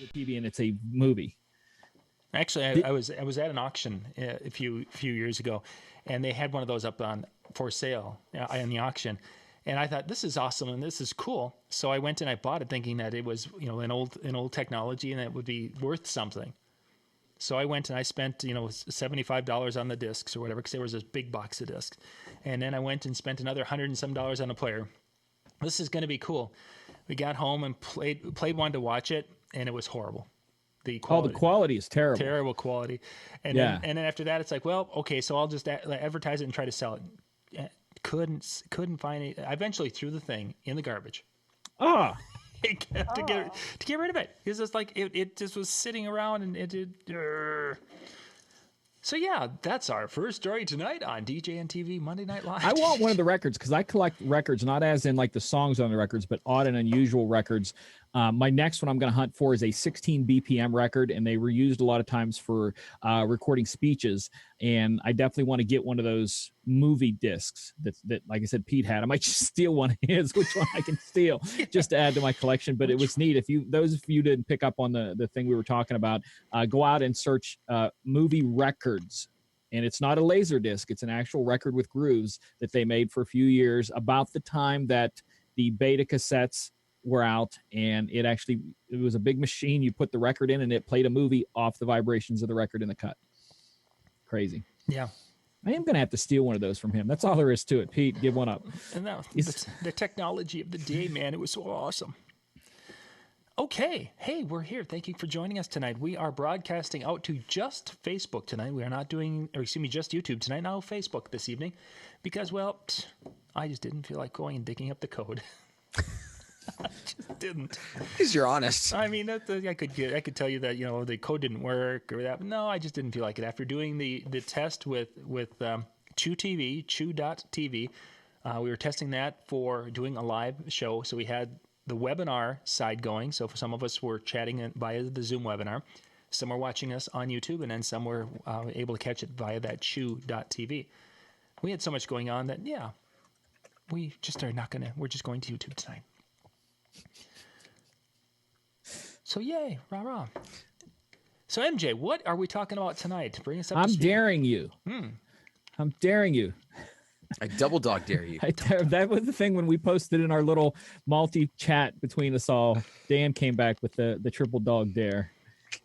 the TV and it's a movie. Actually, I was at an auction a few years ago, and they had one of those up on for sale in the auction, and I thought this is awesome and this is cool. So I went and I bought it, thinking that it was an old technology and it would be worth something. So I went and I spent $75 on the discs or whatever, because there was this big box of discs, and then I went and spent another $100 and some on a player. This is going to be cool. We got home and played one to watch it, and it was horrible. The quality is terrible. Terrible quality. And then after that, it's like, well, okay, so I'll just advertise it and try to sell it. Couldn't find it. I eventually threw the thing in the garbage. To get rid of it, because it's like it just was sitting around and it did. So yeah, that's our first story tonight on DJNTV Monday Night Live. I want one of the records, because I collect records, not as in like the songs on the records, but odd and unusual records. My next one I'm going to hunt for is a 16 BPM record, and they were used a lot of times for recording speeches. And I definitely want to get one of those movie discs that, like I said, Pete had. I might just steal one of his, which one I can steal, just to add to my collection. But it was neat. If those of you didn't pick up on the thing we were talking about, go out and search movie records. And it's not a laser disc. It's an actual record with grooves that they made for a few years, about the time that the beta cassettes were out, and it was a big machine. You put the record in and it played a movie off the vibrations of the record in the cut. Crazy. Yeah. I am going to have to steal one of those from him. That's all there is to it. Pete, give one up. And the technology of the day, man, it was so awesome. Okay. Hey, we're here. Thank you for joining us tonight. We are broadcasting out to just Facebook tonight. We are not doing, just YouTube tonight. Now Facebook this evening, because, well, I just didn't feel like going and digging up the code. I just didn't. Because you're honest. I mean, I could tell you that the code didn't work or that. But no, I just didn't feel like it. After doing the test with Chew.tv, we were testing that for doing a live show. So we had the webinar side going. So for some of us were chatting via the Zoom webinar. Some were watching us on YouTube, and then some were able to catch it via that Chew.tv. We had so much going on that we just are not gonna. We're just going to YouTube tonight. So yay, rah rah. So MJ, what are we talking about tonight? Bring us up. I'm daring you. I'm daring you. I double dog dare you. That was the thing when we posted in our little multi-chat between us all. Dan came back with the triple dog dare,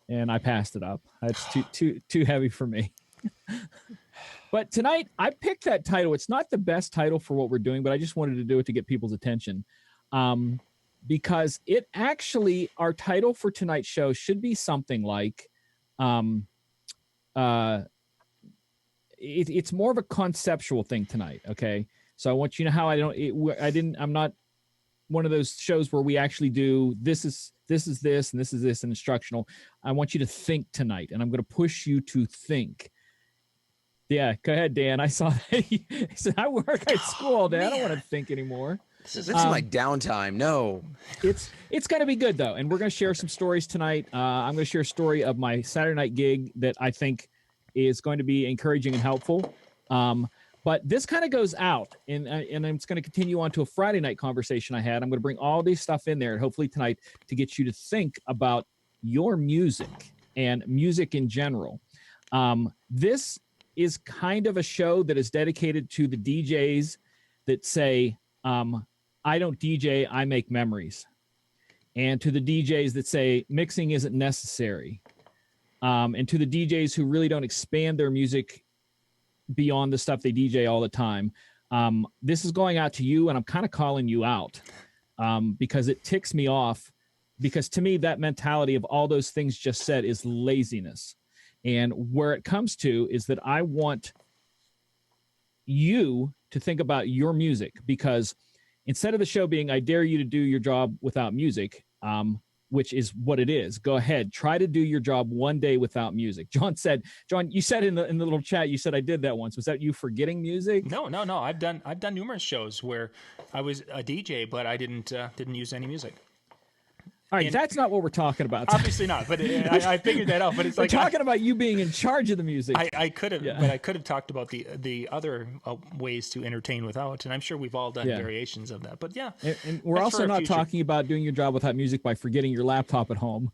and I passed it up. It's too heavy for me. But tonight, I picked that title. It's not the best title for what we're doing, but I just wanted to do it to get people's attention. Because it actually, our title for tonight's show should be something like, it's more of a conceptual thing tonight. Okay. So I want you to know how I'm not one of those shows where we actually do, this is this, and this is this, and instructional. I want you to think tonight, and I'm going to push you to think. Yeah. Go ahead, Dan. I saw that. He said, I work at school all day. I don't want to think anymore. This is my downtime. No, it's going to be good though, and we're going to share some stories tonight. I'm going to share a story of my Saturday night gig that I think is going to be encouraging and helpful. But this kind of goes out, and it's going to continue on to a Friday night conversation I had. I'm going to bring all this stuff in there, and hopefully tonight to get you to think about your music and music in general. This is kind of a show that is dedicated to the DJs that say, I don't DJ, I make memories. And to the DJs that say mixing isn't necessary. And to the DJs who really don't expand their music beyond the stuff they DJ all the time. This is going out to you, and I'm kind of calling you out because it ticks me off, because to me, that mentality of all those things just said is laziness. And where it comes to is that I want you to think about your music, because instead of the show being, I dare you to do your job without music, which is what it is. Go ahead, try to do your job one day without music. John, you said in the little chat, you said I did that once. Was that you forgetting music? No. I've done numerous shows where I was a DJ, but I didn't use any music. All right, that's not what we're talking about. Obviously not, but I figured that out. But it's we're like talking about you being in charge of the music. I could have, but I could have talked about the other ways to entertain without, and I'm sure we've all done variations of that. But yeah, and we're also not talking about doing your job without music by forgetting your laptop at home.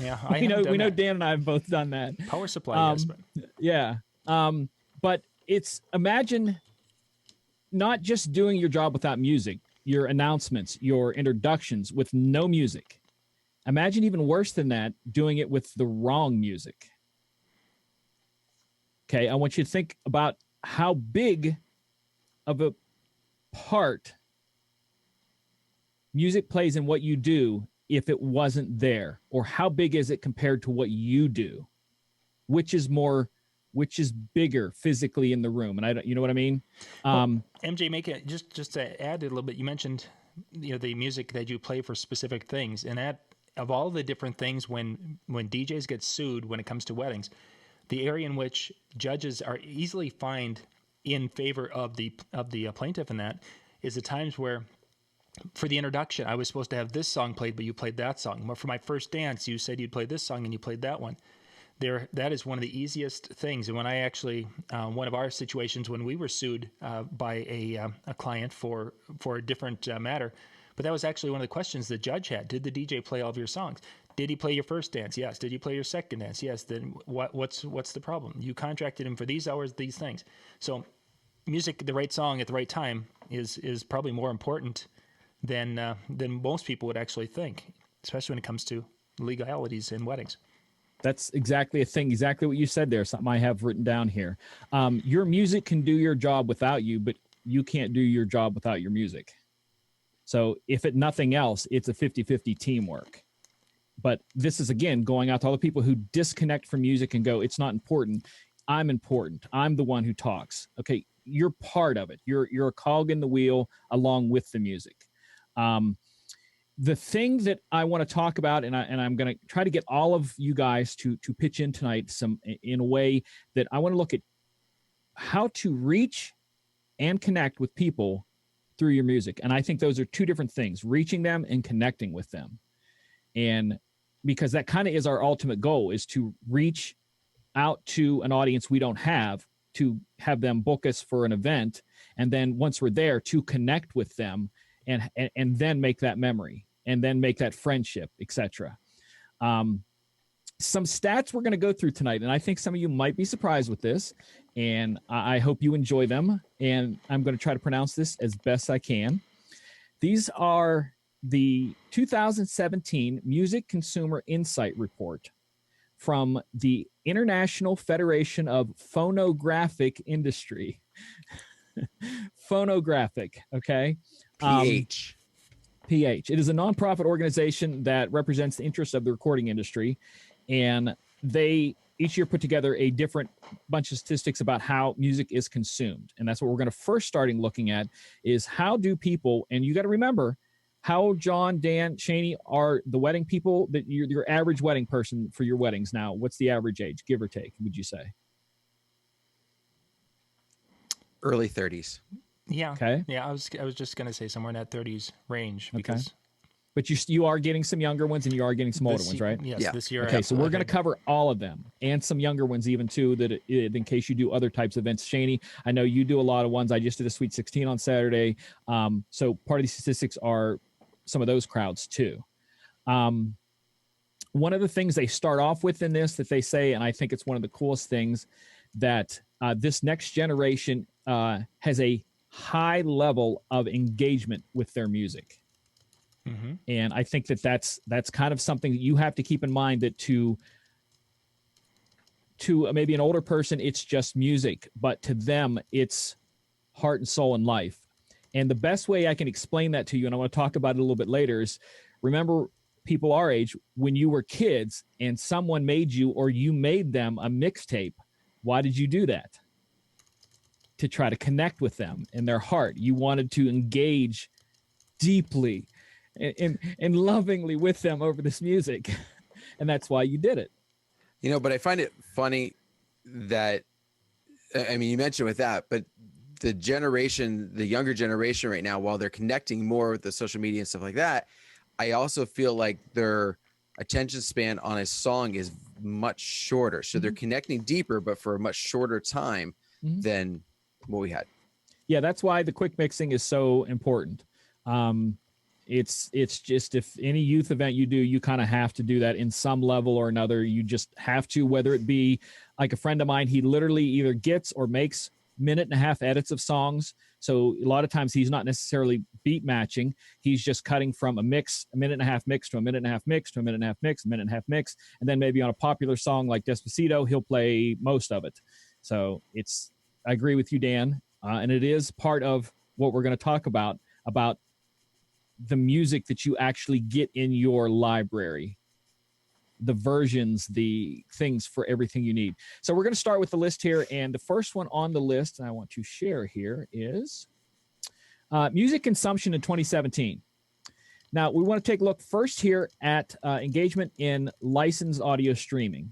Yeah, we know Dan and I have both done that. Power supply, yes, but. Yeah, but it's imagine not just doing your job without music, your announcements, your introductions with no music. Imagine even worse than that, doing it with the wrong music. Okay, I want you to think about how big of a part music plays in what you do if it wasn't there, or how big is it compared to what you do? Which is bigger physically in the room? And you know what I mean? MJ, make it just to add a little bit. You mentioned, the music that you play for specific things, and that of all the different things when DJs get sued when it comes to weddings, the area in which judges are easily fined in favor of the plaintiff in that is the times where, for the introduction, I was supposed to have this song played, but you played that song. Or for my first dance, you said you'd play this song and you played that one. That is one of the easiest things. And when I actually, one of our situations when we were sued by a client for a different matter, but that was actually one of the questions the judge had. Did the DJ play all of your songs? Did he play your first dance? Yes. Did you play your second dance? Yes. Then what's the problem? You contracted him for these hours, these things. So music, the right song at the right time is probably more important than most people would actually think, especially when it comes to legalities in weddings. That's exactly what you said there. Something I have written down here. Your music can do your job without you, but you can't do your job without your music. So if it nothing else, it's a 50-50 teamwork. But this is, again, going out to all the people who disconnect from music and go, it's not important. I'm important. I'm the one who talks. Okay, you're part of it. You're a cog in the wheel along with the music. The thing that I want to talk about, and I'm going to try to get all of you guys to pitch in tonight in a way that I want to look at how to reach and connect with people through your music. And I think those are two different things, reaching them and connecting with them. And because that kind of is our ultimate goal, is to reach out to an audience we don't have, to have them book us for an event. And then once we're there, to connect with them and then make that memory and then make that friendship, etc. Some stats we're going to go through tonight, and I think some of you might be surprised with this, and I hope you enjoy them. And I'm going to try to pronounce this as best I can. These are the 2017 Music Consumer Insight Report from the International Federation of Phonographic Industry. Phonographic, okay? PH. It is a nonprofit organization that represents the interests of the recording industry, and they each year put together a different bunch of statistics about how music is consumed. And that's what we're going to first starting looking at, is how do people, and you got to remember, how John, Dan, Shaney are the wedding people, that your average wedding person for your weddings now. What's the average age, give or take, would you say? Early 30s. Yeah. Okay. Yeah, I was just going to say somewhere in that 30s range, because But you are getting some younger ones and you are getting some older ones, right? Yes, Yeah. this year. Okay, so we're going to cover all of them and some younger ones even too, that in case you do other types of events. Shaney, I know you do a lot of ones. I just did a Sweet 16 on Saturday. So part of these statistics are some of those crowds too. One of the things they start off with in this that they say, and I think it's one of the coolest things, that this next generation has a high level of engagement with their music. Mm-hmm. And I think that's kind of something that you have to keep in mind, that to maybe an older person, it's just music, but to them, it's heart and soul and life. And the best way I can explain that to you, and I want to talk about it a little bit later, is remember people our age, when you were kids and someone made you or you made them a mixtape, why did you do that? To try to connect with them in their heart. You wanted to engage deeply and lovingly with them over this music. And that's why you did it. But I find it funny that, I mean, you mentioned with that, but the younger generation right now, while they're connecting more with the social media and stuff like that, I also feel like their attention span on a song is much shorter. So they're connecting deeper, but for a much shorter time than what we had. Yeah, that's why the quick mixing is so important. It's just, if any youth event you do, you kind of have to do that in some level or another. You just have to, whether it be like a friend of mine, he literally either gets or makes 1.5-minute edits of songs. So a lot of times he's not necessarily beat matching. He's just cutting from a mix, 1.5-minute mix to 1.5-minute mix to 1.5-minute mix, 1.5-minute mix. And then maybe on a popular song like Despacito, he'll play most of it. So I agree with you, Dan. And it is part of what we're going to talk about the music that you actually get in your library, the versions, the things for everything you need. So we're going to start with the list here. And the first one on the list I want to share here is music consumption in 2017. Now, we want to take a look first here at engagement in licensed audio streaming.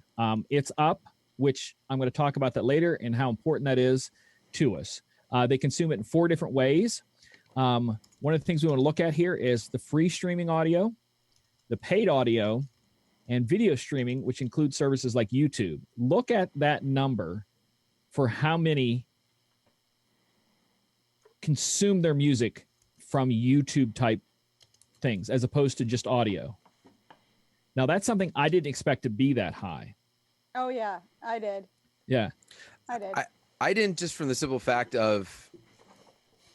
It's up, which I'm going to talk about that later and how important that is to us. They consume it in 4 different ways. One of the things we want to look at here is the free streaming audio, the paid audio, and video streaming, which includes services like YouTube. Look at that number for how many consume their music from YouTube type things as opposed to just audio. Now, that's something I didn't expect to be that high. Oh, yeah, I did. Yeah. I did. I didn't, just from the simple fact of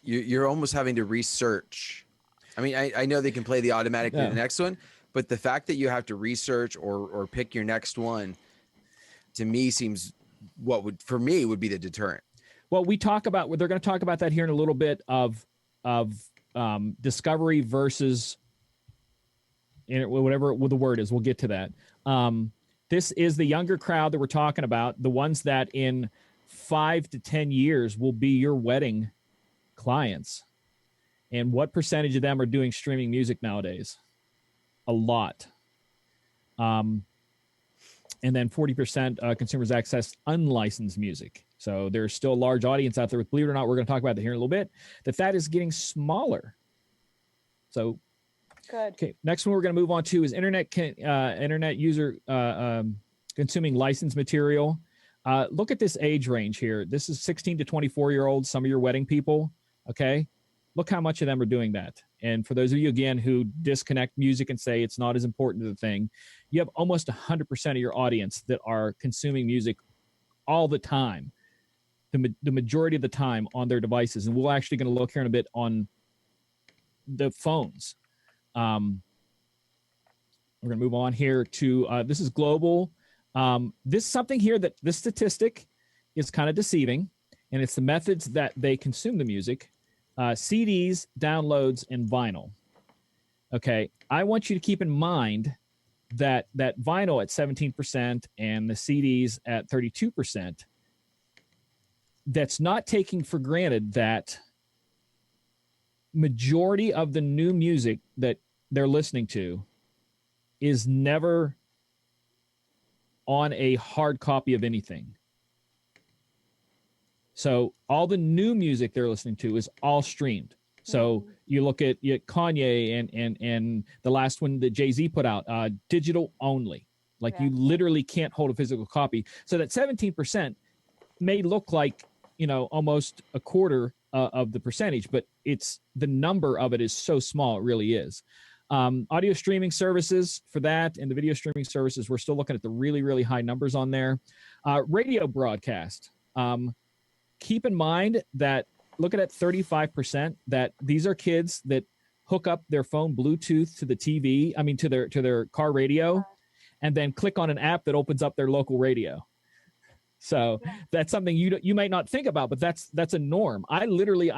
you're almost having to research. I mean, I know they can play the automatically the next one, but the fact that you have to research or pick your next one, to me, seems would be the deterrent. Well, they're going to talk about that here in a little bit of discovery versus whatever the word is. We'll get to that. This is the younger crowd that we're talking about, the ones that in 5 to 10 years will be your wedding clients. And what percentage of them are doing streaming music nowadays? A lot. And then 40% consumers access unlicensed music. So there's still a large audience out there. Believe it or not, we're going to talk about that here in a little bit. That is getting smaller. So, good. Okay, next one we're going to move on to is internet user consuming licensed material. Look at this age range here. This is 16 to 24-year-olds, some of your wedding people, okay? Look how much of them are doing that. And for those of you, again, who disconnect music and say it's not as important to the thing, you have almost 100% of your audience that are consuming music all the time, the majority of the time on their devices. And we're actually going to look here in a bit on the phones. We're going to move on here to, this is global. This something here that this statistic is kind of deceiving, and it's the methods that they consume the music. CDs, downloads, and vinyl. Okay, I want you to keep in mind that vinyl at 17% and the CDs at 32%, that's not taking for granted that majority of the new music that they're listening to is never on a hard copy of anything. So all the new music they're listening to is all streamed. So you look at Kanye and the last one that Jay-Z put out, digital only. Like you literally can't hold a physical copy. So that 17% may look like, almost a quarter of the percentage, but it's the number of it is so small. It really is. Audio streaming services for that and the video streaming services, we're still looking at the really, really high numbers on there. Radio broadcast. Keep in mind that looking at 35%, that these are kids that hook up their phone Bluetooth to the TV, to their car radio, and then click on an app that opens up their local radio. So that's something you might not think about, but that's a norm. I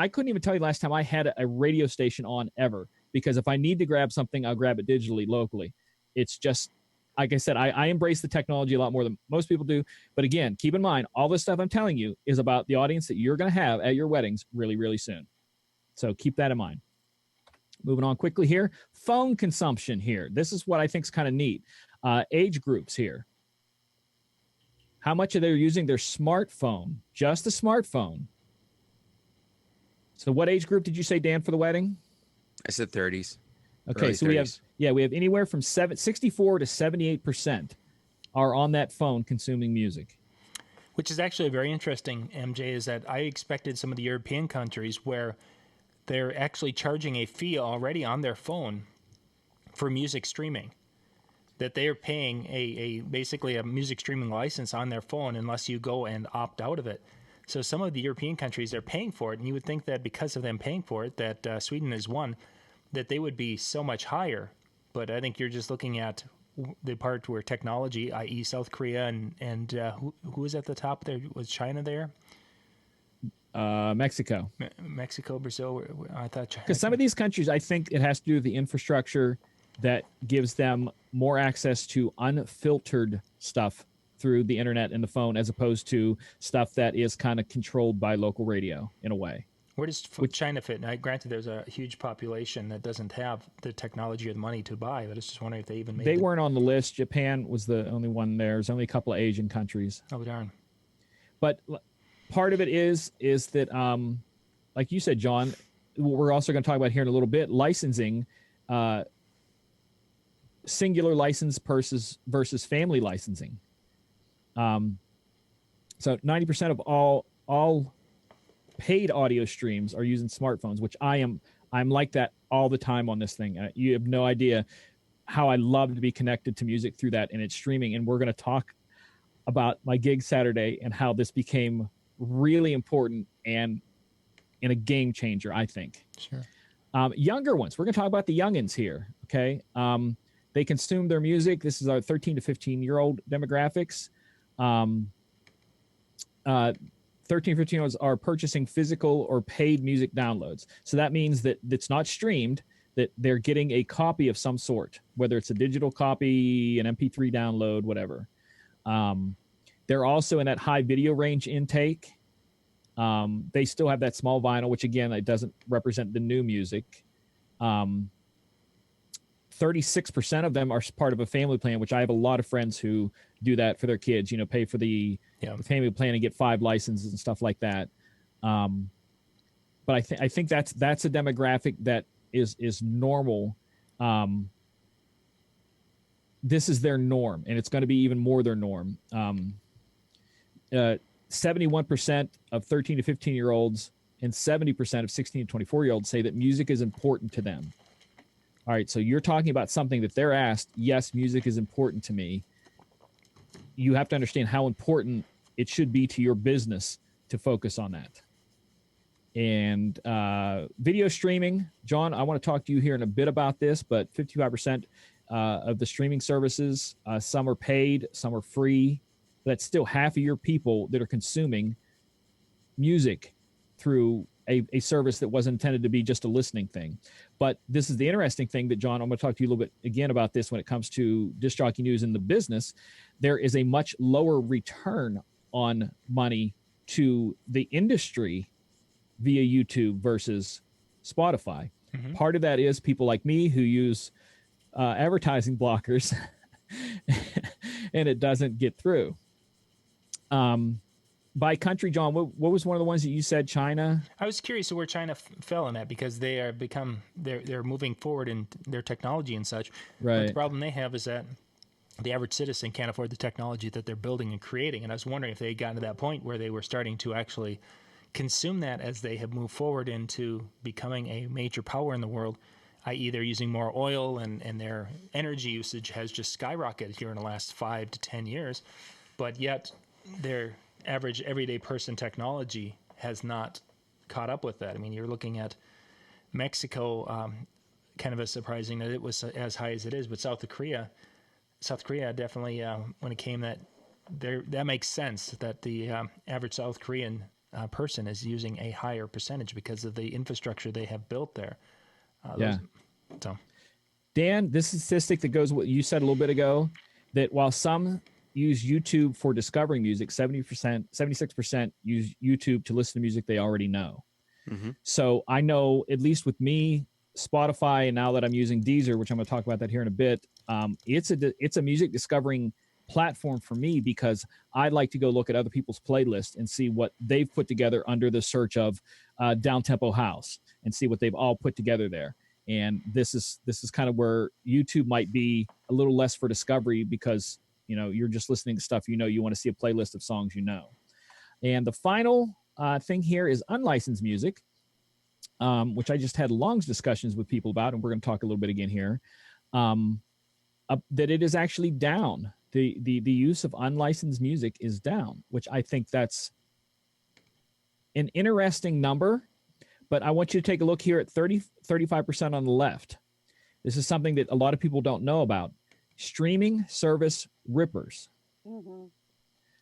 couldn't even tell you last time I had a radio station on ever, because if I need to grab something, I'll grab it digitally locally. It's just, like I said, I embrace the technology a lot more than most people do. But again, keep in mind, all this stuff I'm telling you is about the audience that you're going to have at your weddings really, really soon. So keep that in mind. Moving on quickly here. Phone consumption here. This is what I think is kind of neat. Age groups here. How much are they using their smartphone? Just a smartphone. So what age group did you say, Dan, for the wedding? I said 30s. Okay, Early so 30s. we have anywhere from 64 to 78% are on that phone consuming music. Which is actually very interesting, MJ, is that I expected some of the European countries where they're actually charging a fee already on their phone for music streaming. That they are paying a basically a music streaming license on their phone unless you go and opt out of it. So some of the European countries are paying for it, and you would think that because of them paying for it, that Sweden is one, that they would be so much higher. But I think you're just looking at the part where technology, i.e. South Korea, and who was at the top there? Was China there? Mexico. Mexico, Brazil? I thought China. Because some of these countries, I think it has to do with the infrastructure that gives them more access to unfiltered stuff through the internet and the phone, as opposed to stuff that is kind of controlled by local radio in a way. Where does China fit? Now, granted, there's a huge population that doesn't have the technology or the money to buy. But I was just wondering if they even made. They weren't on the list. Japan was the only one there. There's only a couple of Asian countries. Oh darn! But part of it is that, like you said, John, what we're also going to talk about here in a little bit, licensing, singular license versus family licensing. So 90% of all paid audio streams are using smartphones, which I'm like that all the time on this thing. You have no idea how I love to be connected to music through that, and it's streaming. And we're going to talk about my gig Saturday and how this became really important and a game changer, I think. Sure. Younger ones, we're going to talk about the youngins here. Okay. They consume their music. This is our 13 to 15-year-old demographics. 13, 15-year-olds are purchasing physical or paid music downloads. So that means that it's not streamed, that they're getting a copy of some sort, whether it's a digital copy, an MP3 download, whatever. They're also in that high video range intake. They still have that small vinyl, which again, it doesn't represent the new music. 36% of them are part of a family plan, which I have a lot of friends who do that for their kids, pay for the family plan and get 5 licenses and stuff like that. But I think that's a demographic that is normal. This is their norm, and it's going to be even more their norm. 71% of 13 to 15-year-olds and 70% of 16 to 24-year-olds say that music is important to them. All right, so you're talking about something that they're asked, yes, music is important to me. You have to understand how important it should be to your business to focus on that. And video streaming, John, I want to talk to you here in a bit about this, but 55% of the streaming services, some are paid, some are free. That's still half of your people that are consuming music through a service that wasn't intended to be just a listening thing. But this is the interesting thing that, John, I'm going to talk to you a little bit again about this when it comes to Disc Jockey News in the business. There is a much lower return on money to the industry via YouTube versus Spotify. Mm-hmm. Part of that is people like me who use advertising blockers and it doesn't get through. By country, John, what was one of the ones that you said? China? I was curious where China fell in that, because they're moving forward in their technology and such. Right. But the problem they have is that the average citizen can't afford the technology that they're building and creating. And I was wondering if they had gotten to that point where they were starting to actually consume that as they have moved forward into becoming a major power in the world, i.e. they're using more oil and their energy usage has just skyrocketed here in the last 5 to 10 years. But yet their average everyday person technology has not caught up with that. I mean, you're looking at Mexico, kind of a surprising that it was as high as it is, but South Korea definitely, when it came that makes sense that the average South Korean person is using a higher percentage because of the infrastructure they have built there. So, Dan, this statistic that goes what you said a little bit ago, that while some use YouTube for discovering music, 76% use YouTube to listen to music they already know. Mm-hmm. So I know, at least with me, Spotify, and now that I'm using Deezer, which I'm going to talk about that here in a bit, it's a music discovering platform for me, because I like to go look at other people's playlists and see what they've put together under the search of down-tempo house and see what they've all put together there. And this is kind of where YouTube might be a little less for discovery, because you're just listening to stuff you want to see a playlist of songs And the final thing here is unlicensed music, which I just had long discussions with people about, and we're going to talk a little bit again here. That it is actually down. The use of unlicensed music is down, which I think that's an interesting number. But I want you to take a look here at 35% on the left. This is something that a lot of people don't know about. Streaming service rippers. Mm-hmm.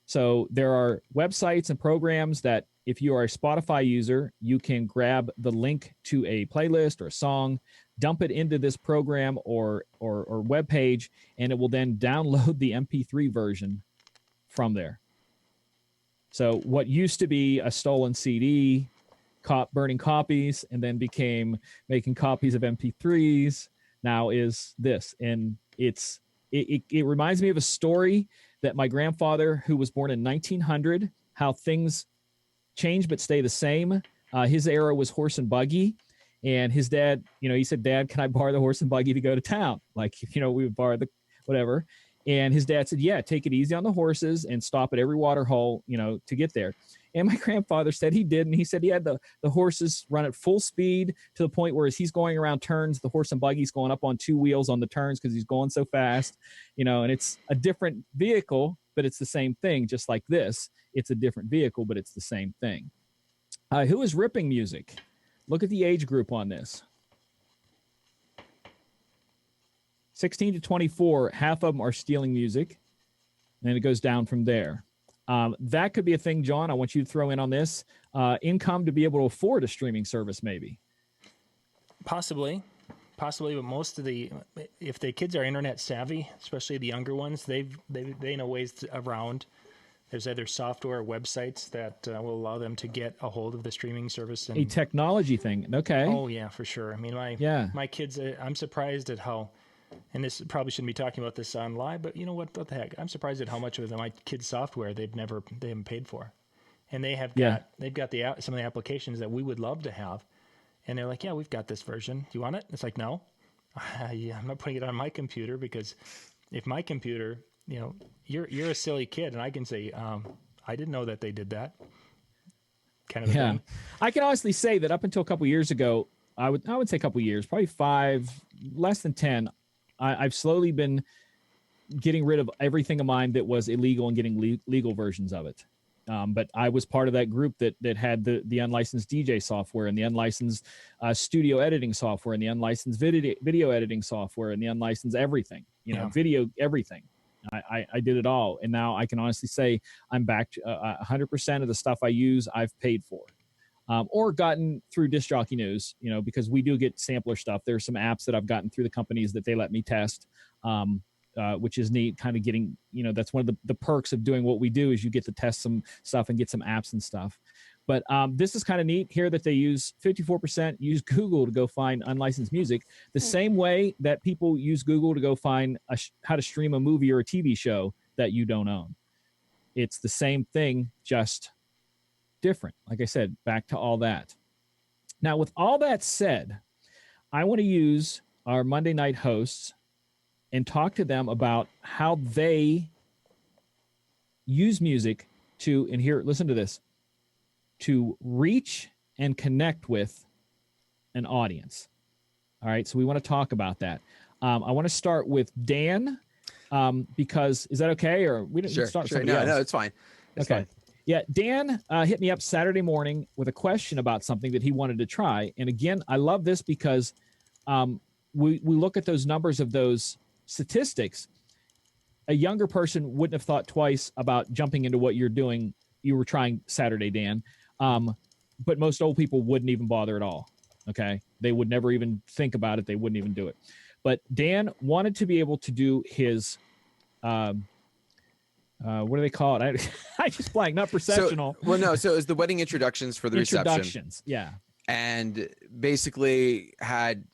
So there are websites and programs that if you are a Spotify user, you can grab the link to a playlist or a song, dump it into this program or web page, and it will then download the MP3 version from there. So what used to be a stolen CD, burning copies, and then became making copies of MP3s, now is this. And it reminds me of a story that my grandfather, who was born in 1900, how things change but stay the same. His era was horse and buggy, and his dad, he said, "Dad, can I borrow the horse and buggy to go to town?" Like, we would borrow the whatever. And his dad said, "Yeah, take it easy on the horses and stop at every water hole, to get there." And my grandfather said he did. And he said he had the horses run at full speed to the point where as he's going around turns, the horse and buggy's going up on two wheels on the turns because he's going so fast, and it's a different vehicle, but it's the same thing. Just like this, it's a different vehicle, but it's the same thing. Who is ripping music? Look at the age group on this. 16 to 24, half of them are stealing music, and it goes down from there. That could be a thing, John. I want you to throw in on this. Income to be able to afford a streaming service, maybe. Possibly, but most of if the kids are internet savvy, especially the younger ones, they know ways around. There's either software or websites that will allow them to get a hold of the streaming service. A technology thing. Okay. Oh yeah, for sure. I mean, my kids, I'm surprised at how, and this probably shouldn't be talking about this on live, but you know what the heck? I'm surprised at how much of my kids' software they haven't paid for, and they've got some of the applications that we would love to have, and they're like, "Yeah, we've got this version. Do you want it?" It's like, "No, yeah, I'm not putting it on my computer, because if my computer, you're a silly kid, and I can say, I didn't know that they did that." Kind of a thing. I can honestly say that up until a couple years ago, I would say a couple years, probably 5, less than 10. I've slowly been getting rid of everything of mine that was illegal and getting legal versions of it. But I was part of that group that had the unlicensed DJ software and the unlicensed studio editing software and the unlicensed video editing software and the unlicensed everything, video, everything. I did it all. And now I can honestly say I'm back to 100% of the stuff I use, I've paid for. Or gotten through Disc Jockey News, because we do get sampler stuff. There's some apps that I've gotten through the companies that they let me test, which is neat. Kind of getting, that's one of the perks of doing what we do is you get to test some stuff and get some apps and stuff. But this is kind of neat here that they use 54% use Google to go find unlicensed music, the same way that people use Google to go find how to stream a movie or a TV show that you don't own. It's the same thing, just different. Like I said, back to all that. Now, with all that said, I want to use our Monday night hosts and talk to them about how they use music to, and here, listen to this, to reach and connect with an audience. All right, so we want to talk about that. I want to start with Dan, because is that okay? Or we didn't start somebody else? No, it's fine. It's fine. Yeah, Dan hit me up Saturday morning with a question about something that he wanted to try. And again, I love this because we look at those numbers of those statistics. A younger person wouldn't have thought twice about jumping into what you're doing. You were trying Saturday, Dan. But most old people wouldn't even bother at all. Okay. They would never even think about it. They wouldn't even do it. But Dan wanted to be able to do his, what do they call it? I just blank, not processional. So it was the wedding introductions for the reception. Yeah. And basically had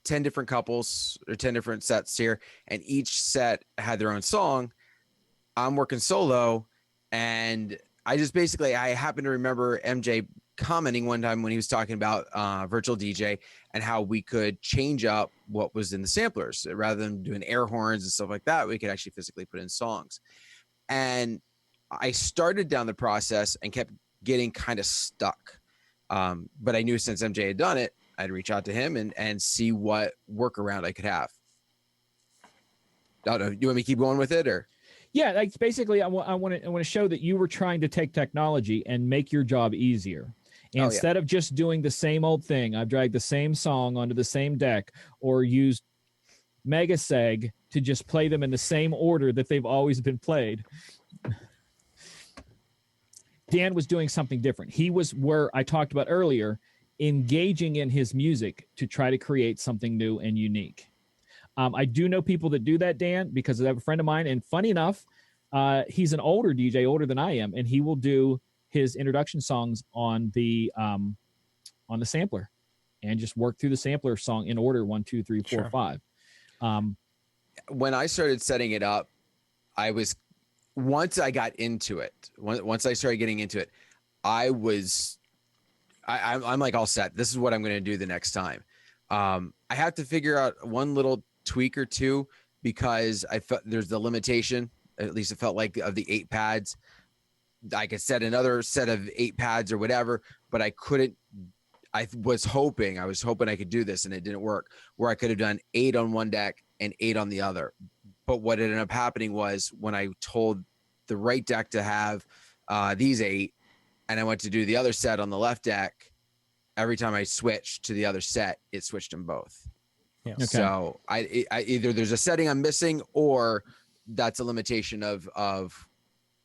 10 different couples or 10 different sets here, and each set had their own song. I'm working solo, and I happen to remember MJ commenting one time when he was talking about virtual DJ, and how we could change up what was in the samplers. Rather than doing air horns and stuff like that, we could actually physically put in songs. And I started down the process and kept getting kind of stuck. But I knew since MJ had done it, I'd reach out to him and see what workaround I could have. I don't know. Do you want me to keep going with it, or? Yeah, like basically, I want to show that you were trying to take technology and make your job easier. Instead of just doing the same old thing, I've dragged the same song onto the same deck, or used Megaseg to just play them in the same order that they've always been played. Dan was doing something different. He was, where I talked about earlier, engaging in his music to try to create something new and unique. I do know people that do that, Dan, because I have a friend of mine, and funny enough, he's an older DJ, older than I am, and he will do his introduction songs on the sampler, and just work through the sampler song in order 1, 2, 3, 4, 5. When I started setting it up, once I got into it, once I started getting into it, I'm like all set. This is what I'm going to do the next time. I have to figure out one little tweak or two, because I felt there's the limitation, at least it felt like, of the 8 pads. I could set another set of 8 pads or whatever, but I couldn't. I was hoping I could do this, and it didn't work, where I could have done 8 on one deck and 8 on the other. But what ended up happening was, when I told the right deck to have these 8, and I went to do the other set on the left deck, every time I switched to the other set, it switched them both. Yeah. Okay. So I either there's a setting I'm missing, or that's a limitation of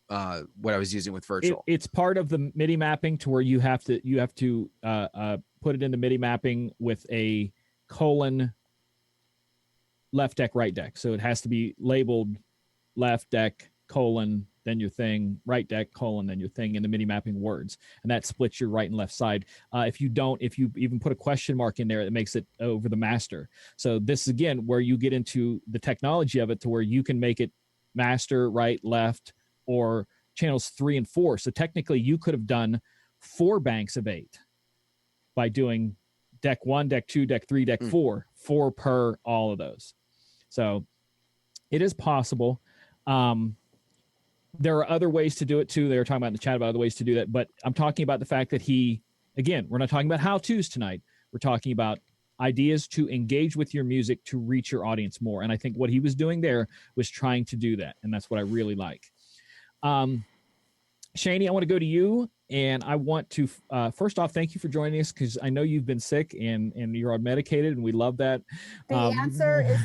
what I was using with virtual. It's part of the MIDI mapping, to where you have to put it in the MIDI mapping with a colon left deck, right deck. So it has to be labeled left deck, colon, then your thing, right deck, colon, then your thing, in the MIDI mapping words. And that splits your right and left side. If you even put a question mark in there, it makes it over the master. So this is, again, where you get into the technology of it, to where you can make it master, right, left, or channels 3 and 4. So technically you could have done 4 banks of 8 by doing deck 1, deck 2, deck 3, deck 4 per all of those. So it is possible. There are other ways to do it too. They were talking about in the chat about other ways to do that, but I'm talking about the fact that again, we're not talking about how-tos tonight. We're talking about ideas to engage with your music to reach your audience more. And I think what he was doing there was trying to do that. And that's what I really like. Shani, I want to go to you, and I want to first off, thank you for joining us, because I know you've been sick and you're on medicated, and we love that. The answer is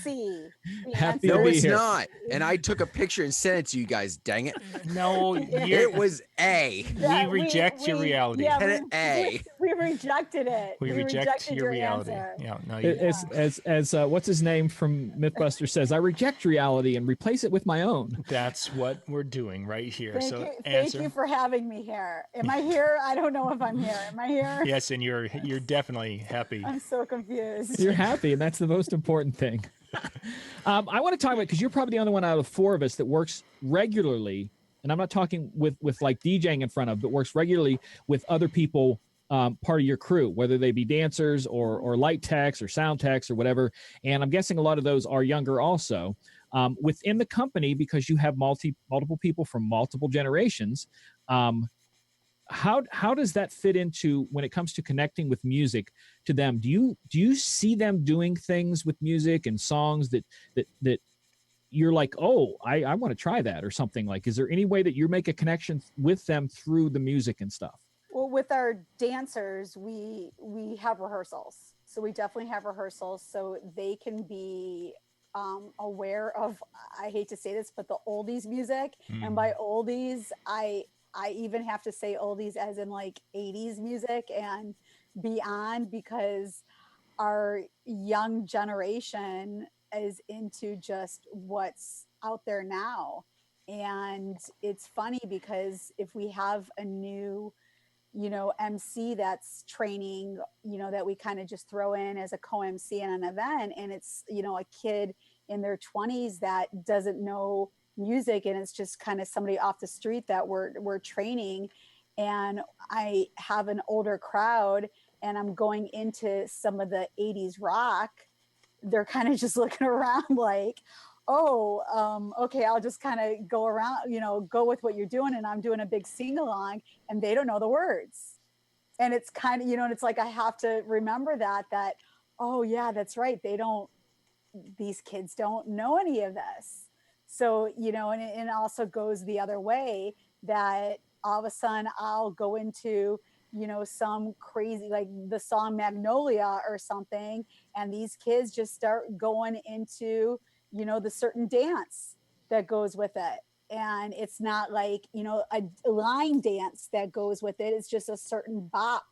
C. Happy No, to be it's here. not. And I took a picture and sent it to you guys. Dang it! No, It was A. we reject your reality. Yeah, A. we rejected it. We reject rejected your reality. answer. Yeah, no, As what's his name from Mythbuster says, I reject reality and replace it with my own. that's what we're doing right here. Thank you for having me here. Am I here? I don't know if I'm here. Am I here? Yes, and you're definitely happy. I'm so confused. You're happy, and that's the most important thing. I want to talk about, because you're probably the only one out of 4 of us that works regularly, and I'm not talking with like DJing in front of, but works regularly with other people, part of your crew, whether they be dancers or light techs or sound techs or whatever. And I'm guessing a lot of those are younger also. Within the company, because you have multiple people from multiple generations, how does that fit into when it comes to connecting with music to them? Do you see them doing things with music and songs that you're like, oh, I want to try that, or something? Like, is there any way that you make a connection with them through the music and stuff? Well, with our dancers, we have rehearsals. So we definitely have rehearsals, so they can be aware of, I hate to say this, but the oldies music. And by oldies, I even have to say oldies as in like 80s music and beyond, because our young generation is into just what's out there now. And it's funny, because if we have a new, MC that's training, that we kind of just throw in as a co-MC in an event, and it's, a kid in their 20s that doesn't know music, and it's just kind of somebody off the street that we're training, and I have an older crowd, and I'm going into some of the 80s rock, they're kind of just looking around like, oh, okay, I'll just kind of go around, go with what you're doing. And I'm doing a big sing along, and they don't know the words. And it's kind of, and it's like, I have to remember that, oh yeah, that's right. These kids don't know any of this. So, and it also goes the other way, that all of a sudden I'll go into, some crazy, like the song Magnolia or something. And these kids just start going into, the certain dance that goes with it. And it's not like, a line dance that goes with it. It's just a certain bop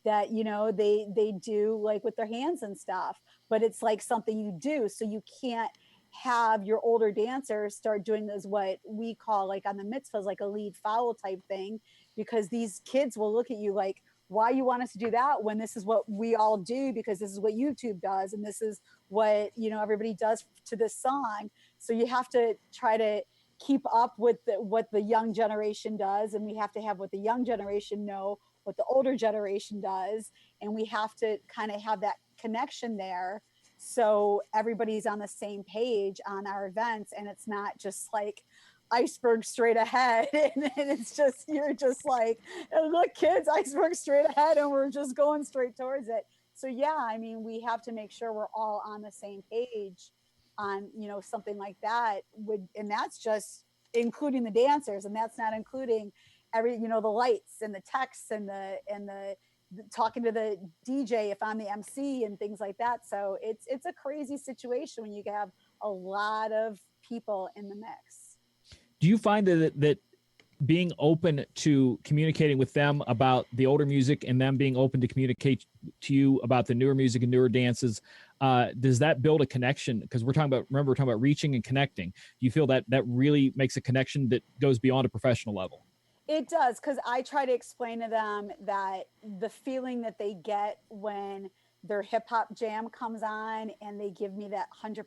that, they do, like with their hands and stuff, but it's like something you do. So you can't have your older dancers start doing this, what we call, like on the mitzvahs, like a lead foul type thing, because these kids will look at you like, why you want us to do that when this is what we all do, because this is what YouTube does, and this is what, everybody does to this song. So you have to try to keep up with what the young generation does, and we have to have what the young generation know what the older generation does, and we have to kind of have that connection there, so everybody's on the same page on our events, and it's not just like iceberg straight ahead and it's just, you're just like, oh, look kids, iceberg straight ahead, and we're just going straight towards it. So yeah, I mean, we have to make sure we're all on the same page on, something like that and that's just including the dancers, and that's not including the lights and the texts and the talking to the DJ if I'm the MC and things like that. So it's a crazy situation when you have a lot of people in the mix. Do you find that being open to communicating with them about the older music and them being open to communicate to you about the newer music and newer dances, does that build a connection? Because we're talking about reaching and connecting. Do you feel that really makes a connection that goes beyond a professional level? It does, because I try to explain to them that the feeling that they get when their hip hop jam comes on and they give me that 100%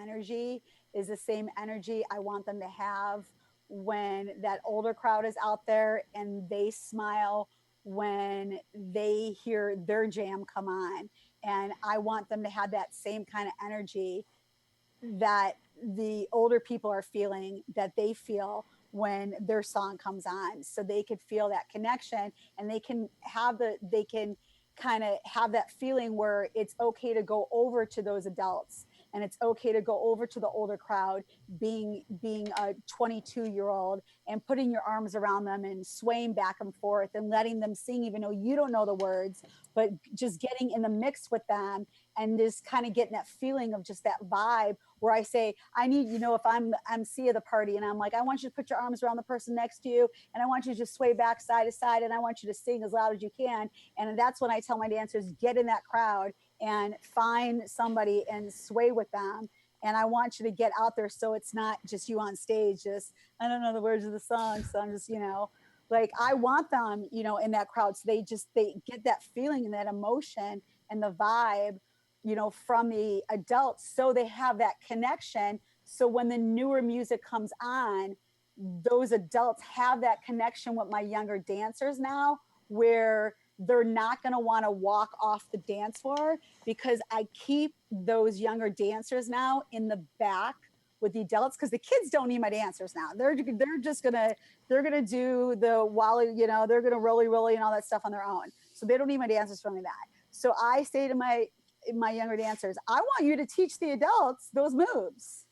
energy is the same energy I want them to have when that older crowd is out there and they smile when they hear their jam come on. And I want them to have that same kind of energy that the older people are feeling, that they feel when their song comes on, so they could feel that connection, and they can kind of have that feeling where it's okay to go over to those adults, and it's okay to go over to the older crowd, being a 22-year-old and putting your arms around them and swaying back and forth and letting them sing even though you don't know the words, but just getting in the mix with them and just kind of getting that feeling of just that vibe where I say, I need, if I'm MC of the party and I'm like, I want you to put your arms around the person next to you, and I want you to just sway back side to side, and I want you to sing as loud as you can. And that's when I tell my dancers, get in that crowd and find somebody and sway with them. And I want you to get out there, so it's not just you on stage, just, I don't know the words of the song, so I'm just, like, I want them, in that crowd, so they get that feeling and that emotion and the vibe, from the adults, so they have that connection. So when the newer music comes on, those adults have that connection with my younger dancers now, where they're not going to want to walk off the dance floor, because I keep those younger dancers now in the back with the adults, because the kids don't need my dancers now. They're just gonna do the wally, they're gonna rolly and all that stuff on their own. So they don't need my dancers for any of that. So I say to my younger dancers, I want you to teach the adults those moves.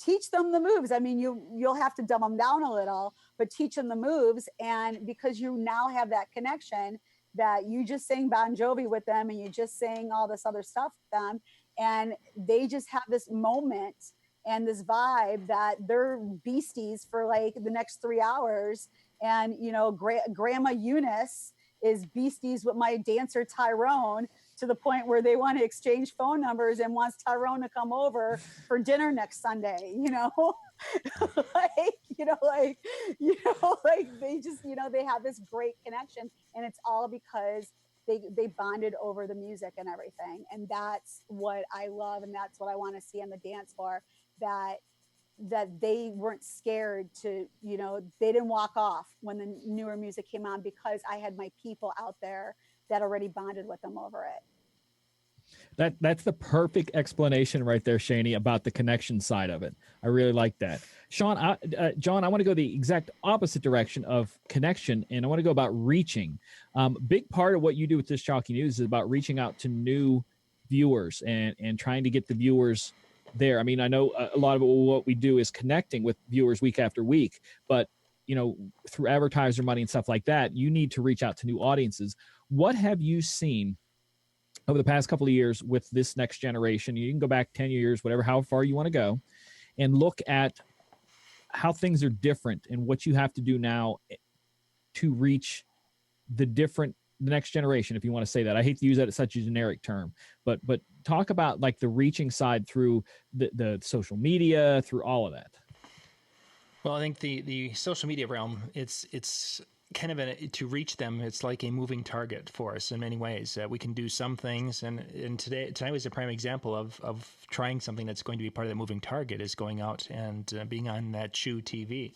Teach them the moves. I mean, you'll have to dumb them down a little, but teach them the moves. And because you now have that connection, that you just sang Bon Jovi with them and you just sang all this other stuff with them, and they just have this moment and this vibe that they're beasties for like the next 3 hours. And, Grandma Eunice is beasties with my dancer Tyrone, to the point where they want to exchange phone numbers and wants Tyrone to come over for dinner next Sunday, like they just, they have this great connection, and it's all because they bonded over the music and everything. And that's what I love. And that's what I want to see on the dance floor, that they weren't scared to, they didn't walk off when the newer music came on, because I had my people out there that already bonded with them over it. That's the perfect explanation right there, Shani, about the connection side of it. I really like that. Sean, John, I want to go the exact opposite direction of connection, and I want to go about reaching. Big part of what you do with this Chalky News is about reaching out to new viewers and trying to get the viewers there. I mean, I know a lot of what we do is connecting with viewers week after week, but through advertiser money and stuff like that, you need to reach out to new audiences. What have you seen over the past couple of years with this next generation? You can go back 10 years, whatever, how far you want to go, and look at how things are different and what you have to do now to reach the next generation, if you want to say that. I hate to use that as such a generic term, but talk about like the reaching side through the social media, through all of that. Well, I think the social media realm, it's kind of to reach them, it's like a moving target for us in many ways. We can do some things, and tonight was a prime example of trying something that's going to be part of that moving target, is going out and being on that Chew TV.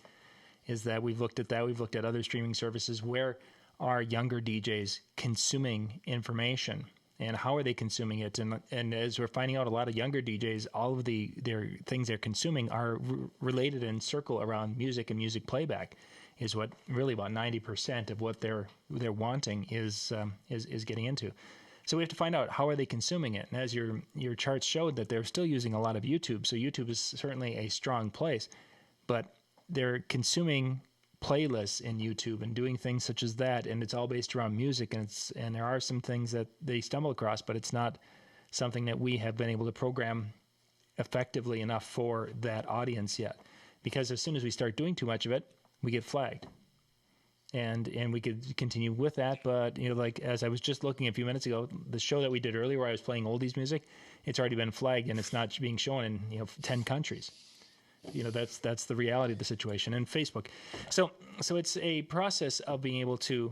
Is that we've looked at that, we've looked at other streaming services. Where are younger DJs consuming information, and how are they consuming it? And as we're finding out, a lot of younger DJs, all of their things they're consuming are related and circle around music and music playback. Is what really about 90% of what they're wanting is getting into. So we have to find out how are they consuming it. And as your charts showed, that they're still using a lot of YouTube. So YouTube is certainly a strong place, but they're consuming playlists in YouTube and doing things such as that, and it's all based around music. And there are some things that they stumble across, but it's not something that we have been able to program effectively enough for that audience yet. Because as soon as we start doing too much of it, we get flagged, and we could continue with that. But like as I was just looking a few minutes ago, the show that we did earlier where I was playing oldies music, it's already been flagged and it's not being shown in 10 countries. That's the reality of the situation. And Facebook, so it's a process of being able to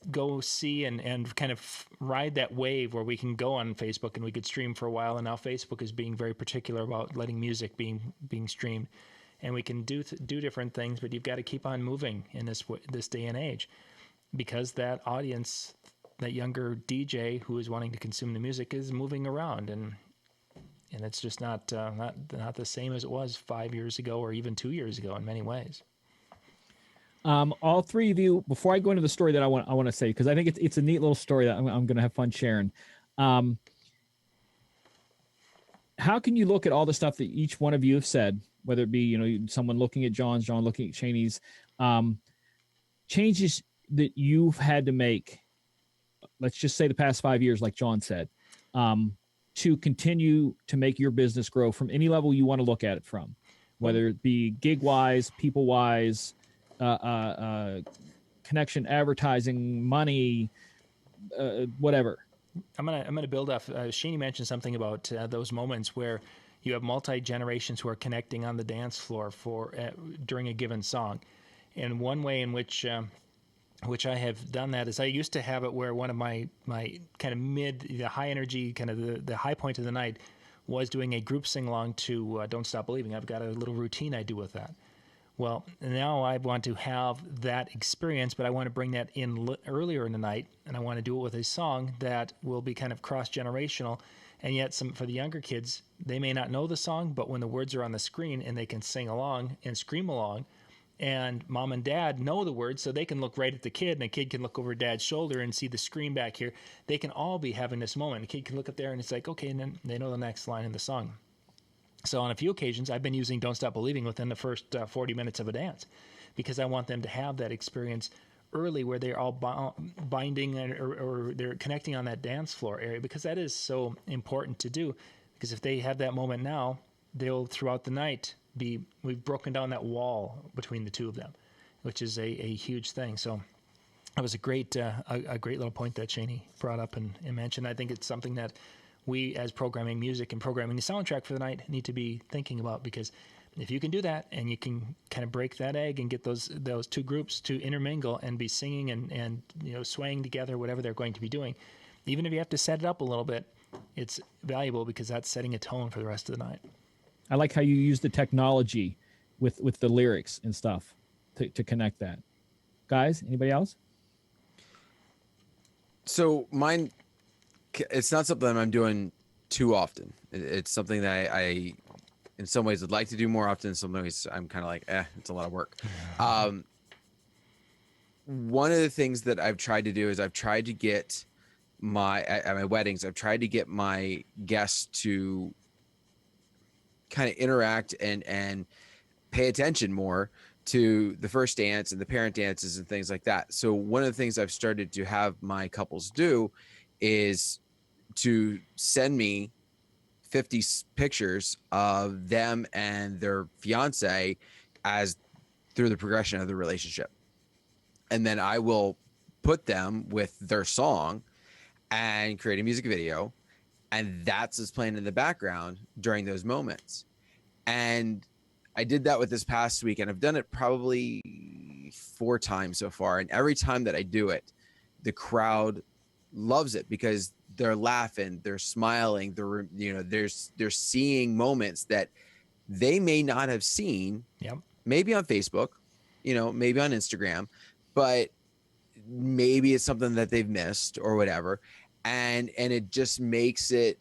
go see and kind of ride that wave where we can go on Facebook and we could stream for a while. And now Facebook is being very particular about letting music being streamed. And we can do different things, but you've got to keep on moving in this day and age, because that audience, that younger DJ who is wanting to consume the music, is moving around, and it's just not the same as it was 5 years ago or even 2 years ago in many ways. All three of you, before I go into the story that I want to say, because I think it's a neat little story that I'm going to have fun sharing. How can you look at all the stuff that each one of you have said, whether it be, someone looking at John looking at Shani's, changes that you've had to make, let's just say the past 5 years, like John said, to continue to make your business grow from any level you want to look at it from, whether it be gig-wise, people-wise, connection, advertising, money, whatever. I'm gonna build off. Shani mentioned something about those moments where you have multi-generations who are connecting on the dance floor during a given song. And one way in which I have done that is I used to have it where one of my kind of the high energy, kind of the high point of the night was doing a group sing-along to Don't Stop Believing. I've got a little routine I do with that. Well, now I want to have that experience, but I want to bring that in earlier in the night, and I want to do it with a song that will be kind of cross-generational. And yet for the younger kids, they may not know the song, but when the words are on the screen and they can sing along and scream along, and mom and dad know the words, so they can look right at the kid, and the kid can look over dad's shoulder and see the screen back here. They can all be having this moment. The kid can look up there and it's like, okay, and then they know the next line in the song. So on a few occasions, I've been using Don't Stop Believing within the first 40 minutes of a dance, because I want them to have that experience early where they're all binding or they're connecting on that dance floor area, because that is so important to do. Because if they have that moment now, they'll throughout the night we've broken down that wall between the two of them, which is a huge thing. So that was a great little point that Shani brought up and mentioned. I think it's something that we, as programming music and programming the soundtrack for the night, need to be thinking about, because if you can do that and you can kind of break that egg and get those two groups to intermingle and be singing and swaying together, whatever they're going to be doing, even if you have to set it up a little bit, it's valuable because that's setting a tone for the rest of the night. I like how you use the technology with the lyrics and stuff to connect that. Guys, anybody else? So mine, it's not something I'm doing too often. It's something that I in some ways would like to do more often. In some ways I'm kind of like, it's a lot of work. One of the things that I've tried to do is I've tried to get at my weddings, I've tried to get my guests to kind of interact and pay attention more to the first dance and the parent dances and things like that. So one of the things I've started to have my couples do is to send me 50 pictures of them and their fiance as through the progression of the relationship. And then I will put them with their song and create a music video. And that's what's playing in the background during those moments. And I did that with this past week, and I've done it probably 4 times so far. And every time that I do it, the crowd loves it because they're laughing, they're smiling, they're seeing moments that they may not have seen, maybe on Facebook, maybe on Instagram, but maybe it's something that they've missed or whatever. And it just makes it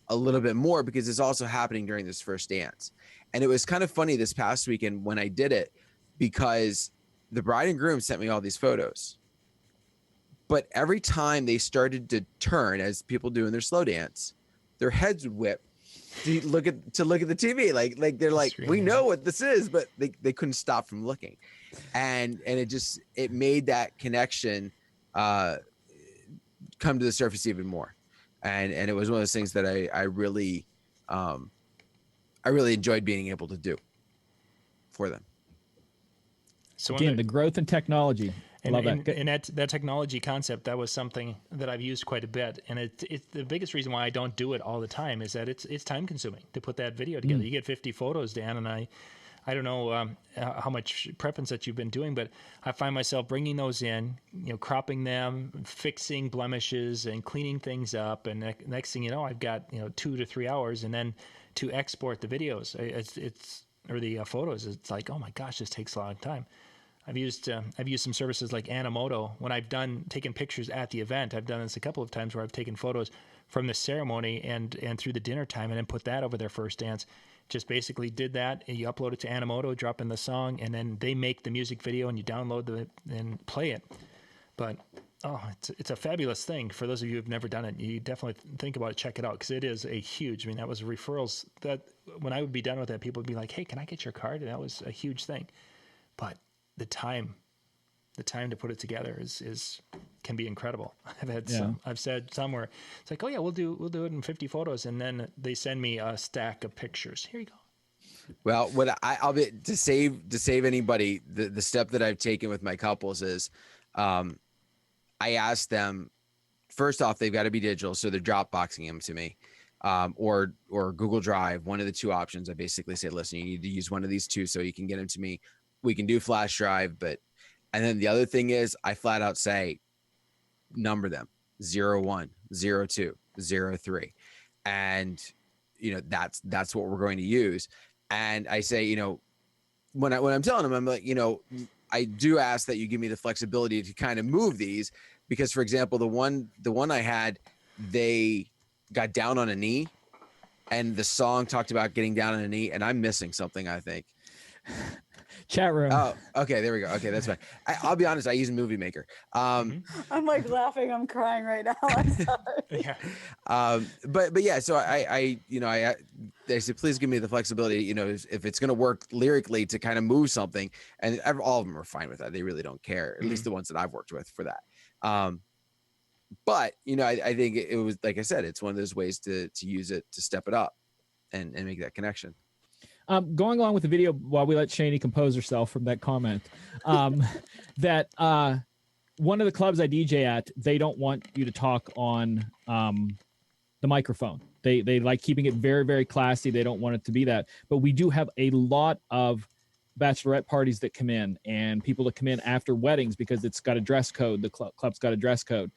a little bit more because it's also happening during this first dance. And it was kind of funny this past weekend when I did it because the bride and groom sent me all these photos. But every time they started to turn, as people do in their slow dance, their heads would whip to look at the TV. Like they're like, we know what this is, but they couldn't stop from looking. And it made that connection come to the surface even more. And it was one of those things that I really enjoyed being able to do for them. So again, the growth in technology. Love that. And that technology concept, that was something that I've used quite a bit. And it's the biggest reason why I don't do it all the time is that it's time consuming to put that video together. You get 50 photos, Dan, and I don't know how much prep and such you've been doing, but I find myself bringing those in, cropping them, fixing blemishes and cleaning things up. And next thing you know, I've got, 2 to 3 hours. And then to export the videos, or the photos, it's like, oh my gosh, this takes a long time. I've used some services like Animoto when I've taken pictures at the event. I've done this a couple of times where I've taken photos from the ceremony and through the dinner time and then put that over their first dance. Just basically did that. And you upload it to Animoto, drop in the song, and then they make the music video and you download it and play it. But it's a fabulous thing. For those of you who've never done it, you definitely think about it, check it out, because it is a huge. I mean, that was referrals that when I would be done with that, people would be like, "Hey, can I get your card?" And that was a huge thing. But the time to put it together can be incredible. I've said somewhere it's like, oh yeah, we'll do it in 50 photos, and then they send me a stack of pictures. Here you go. Well, what I'll be to save anybody, the step that I've taken with my couples is, I asked them, first off, they've got to be digital, so they're Dropboxing them to me, or Google Drive, one of the 2 options. I basically say, listen, you need to use one of these 2 so you can get them to me. We can do flash drive, and then the other thing is I flat out say, number them 01, 02, 03. And, that's what we're going to use. And I say, when I'm telling them, I'm like, I do ask that you give me the flexibility to kind of move these, because for example, the one I had, they got down on a knee and the song talked about getting down on a knee, and I'm missing something, I think. Chat room. Oh, okay. There we go. Okay. That's fine. I'll be honest. I use Movie Maker. I'm like laughing. I'm crying right now. I'm sorry. Yeah. But yeah, so I they said, please give me the flexibility, if it's going to work lyrically to kind of move something, and all of them are fine with that. They really don't care. At least the ones that I've worked with for that. But I think it was, like I said, it's one of those ways to use it to step it up and make that connection. Going along with the video while we let Shani compose herself from that comment, that one of the clubs I DJ at, they don't want you to talk on the microphone. They like keeping it very, very classy. They don't want it to be that. But we do have a lot of bachelorette parties that come in and people that come in after weddings because it's got a dress code. The club's got a dress code.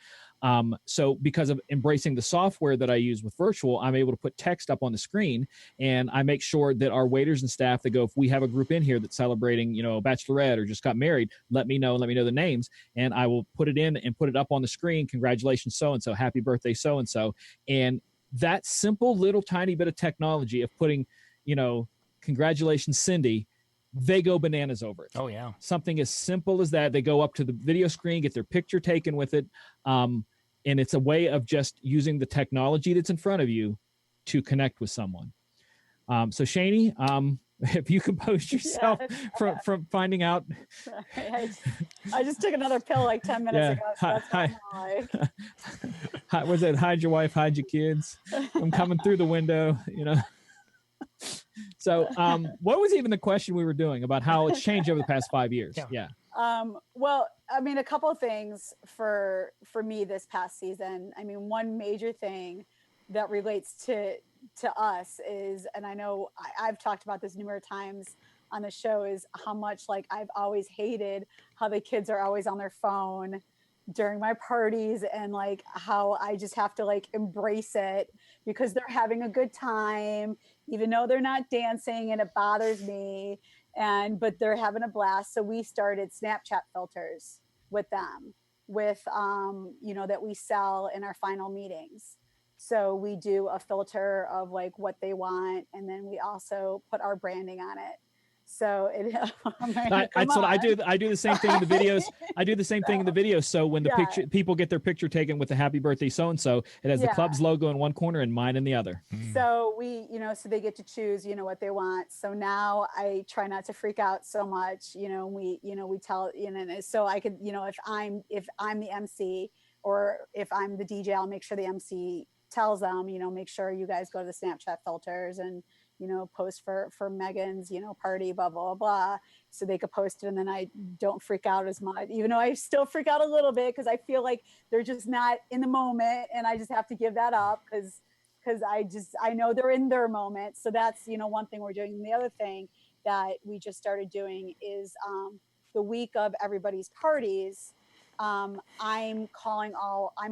So because of embracing the software that I use with virtual, I'm able to put text up on the screen, and I make sure that our waiters and staff that go, if we have a group in here that's celebrating, you know, a bachelorette or just got married, let me know the names, and I will put it in and put it up on the screen. Congratulations, so-and-so, happy birthday, so-and-so. And that simple little tiny bit of technology of putting, you know, congratulations, Cindy, they go bananas over it. Oh yeah. Something as simple as that. They go up to the video screen, get their picture taken with it. And it's a way of just using the technology that's in front of you to connect with someone. So Shani, if you compose yourself from finding out. I just took another pill like 10 minutes ago. So that's what I'm like. Was it hide your wife, hide your kids? I'm coming through the window, you know. So what was even the question we were doing about how it's changed over the past 5 years? Yeah. Well, I mean, a couple of things for me this past season. I mean, one major thing that relates to us is, and I know I've talked about this numerous times on the show, is how much like I've always hated how the kids are always on their phone during my parties, and like how I just have to like embrace it because they're having a good time, even though they're not dancing, and it bothers me. But they're having a blast. So we started Snapchat filters with them, with you know, that we sell in our final meetings. So we do a filter of like what they want, and then we also put our branding on it. So that's what I do. I do the same thing in the videos. I do the same thing in the videos. So when the people get their picture taken with the happy birthday so-and-so, it has the club's logo in one corner and mine in the other. So we, you know, so they get to choose, you know, what they want. So now I try not to freak out so much, you know, we tell, you know, so I could, you know, if I'm the MC or if I'm the DJ, I'll make sure the MC tells them, you know, make sure you guys go to the Snapchat filters and, you know, post for Megan's, you know, party, blah, blah, blah, so they could post it. And then I don't freak out as much, even though I still freak out a little bit because I feel like they're just not in the moment. And I just have to give that up because I know they're in their moment. So that's, you know, one thing we're doing. And the other thing that we just started doing is the week of everybody's parties, I'm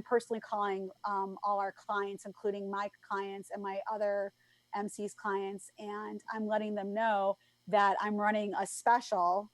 personally calling all our clients, including my clients and my other MC's clients, and I'm letting them know that I'm running a special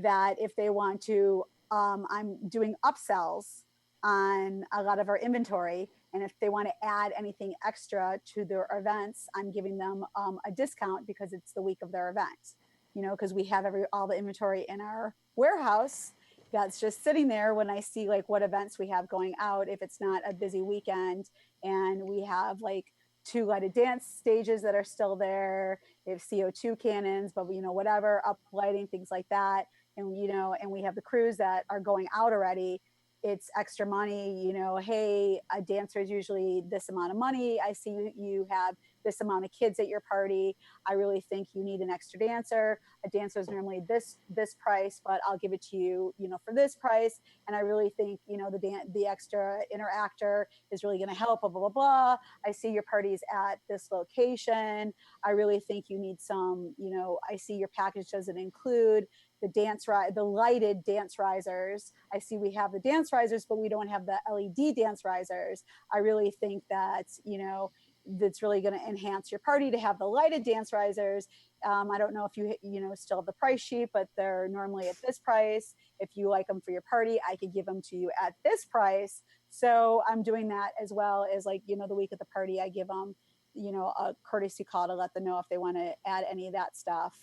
that if they want to, I'm doing upsells on a lot of our inventory, and if they want to add anything extra to their events, I'm giving them a discount because it's the week of their event, you know, because we have all the inventory in our warehouse that's just sitting there when I see like what events we have going out, if it's not a busy weekend, and we have like 2 lighted dance stages that are still there. They have CO2 cannons, but you know, whatever, up lighting, things like that. And, you know, and we have the crews that are going out already. It's extra money, you know, hey, a dancer is usually this amount of money. I see you have this amount of kids at your party. I really think you need an extra dancer. A dancer is normally this price, but I'll give it to you, you know, for this price. And I really think, you know, the extra interactor is really going to help, blah, blah, blah, blah. I see your party's at this location. I really think you need some, you know, I see your package doesn't include the lighted dance risers. I see we have the dance risers, but we don't have the LED dance risers. I really think that, you know, that's really going to enhance your party to have the lighted dance risers. I don't know if you know, still have the price sheet, but they're normally at this price. If you like them for your party, I could give them to you at this price. So I'm doing that, as well as like, you know, the week of the party, I give them, you know, a courtesy call to let them know if they want to add any of that stuff.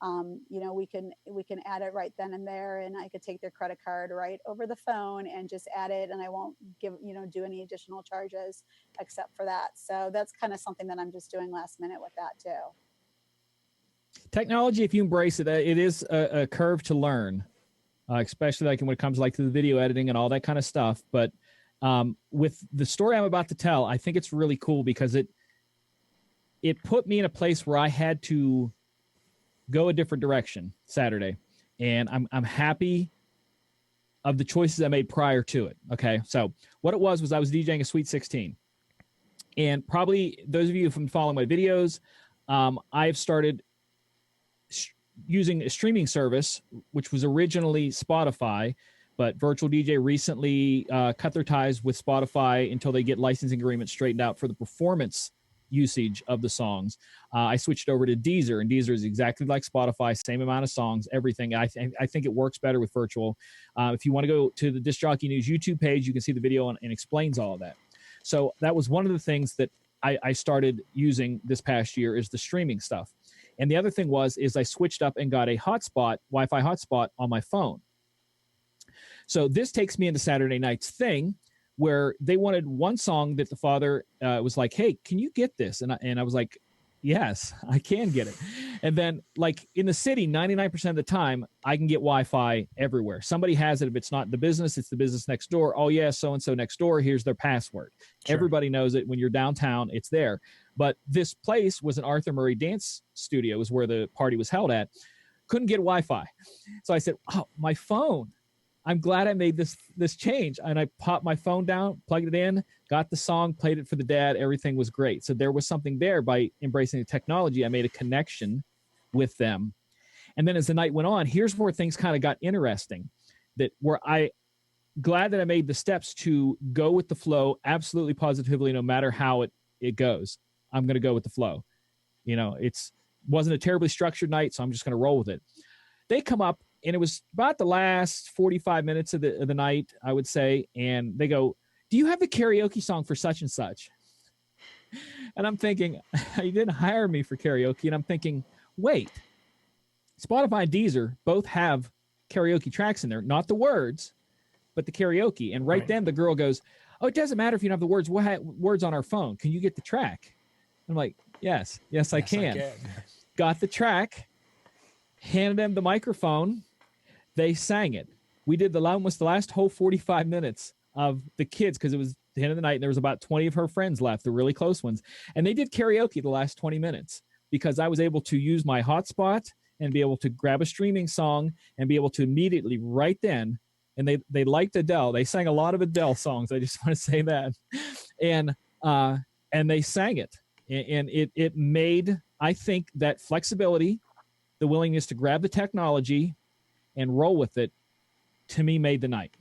You know, we can add it right then and there, and I could take their credit card right over the phone and just add it, and I won't do any additional charges except for that. So that's kind of something that I'm just doing last minute with that too. Technology, if you embrace it, it is a curve to learn, especially like when it comes like to the video editing and all that kind of stuff. But with the story I'm about to tell, I think it's really cool because it put me in a place where I had to go a different direction Saturday, and I'm happy of the choices I made prior to it. Okay, so what it was I was DJing a Sweet 16, and probably those of you who've been following my videos, I've started using a streaming service which was originally Spotify, but Virtual DJ recently cut their ties with Spotify until they get licensing agreements straightened out for the performance usage of the songs. I switched over to Deezer, and Deezer is exactly like Spotify, same amount of songs, everything. I think it works better with Virtual. If you want to go to the Disc Jockey News YouTube page, you can see the video and explains all of that. So that was one of the things that I started using this past year, is the streaming stuff. And the other thing is I switched up and got a Wi-Fi hotspot on my phone. So this takes me into Saturday night's thing, where they wanted one song that the father was like, hey, can you get this? And I was like, yes, I can get it. And then, like, in the city, 99% of the time, I can get Wi-Fi everywhere. Somebody has it. If it's not the business, it's the business next door. Oh, yeah, so-and-so next door. Here's their password. Sure. Everybody knows it. When you're downtown, it's there. But this place was an Arthur Murray dance studio, was where the party was held at. Couldn't get Wi-Fi. So I said, oh, my phone. I'm glad I made this change. And I popped my phone down, plugged it in, got the song, played it for the dad. Everything was great. So there was something there. By embracing the technology, I made a connection with them. And then as the night went on, here's where things kind of got interesting, glad that I made the steps to go with the flow, absolutely positively, no matter how it goes. I'm going to go with the flow. Wasn't a terribly structured night, so I'm just going to roll with it. They come up, and it was about the last 45 minutes of the night, I would say. And they go, do you have the karaoke song for such and such? And I'm thinking, you didn't hire me for karaoke. And I'm thinking, wait, Spotify and Deezer both have karaoke tracks in there, not the words, but the karaoke. And right then the girl goes, oh, it doesn't matter if you don't have the words. We'll have words on our phone. Can you get the track? I'm like, yes, I can. Got the track, handed them the microphone. They sang it. We did almost the last whole 45 minutes of the kids, because it was the end of the night, and there was about 20 of her friends left, the really close ones. And they did karaoke the last 20 minutes because I was able to use my hotspot and be able to grab a streaming song and be able to immediately right then. And they liked Adele. They sang a lot of Adele songs. I just want to say that. And they sang it. And it made, I think, that flexibility, the willingness to grab the technology and roll with it, to me, made the night.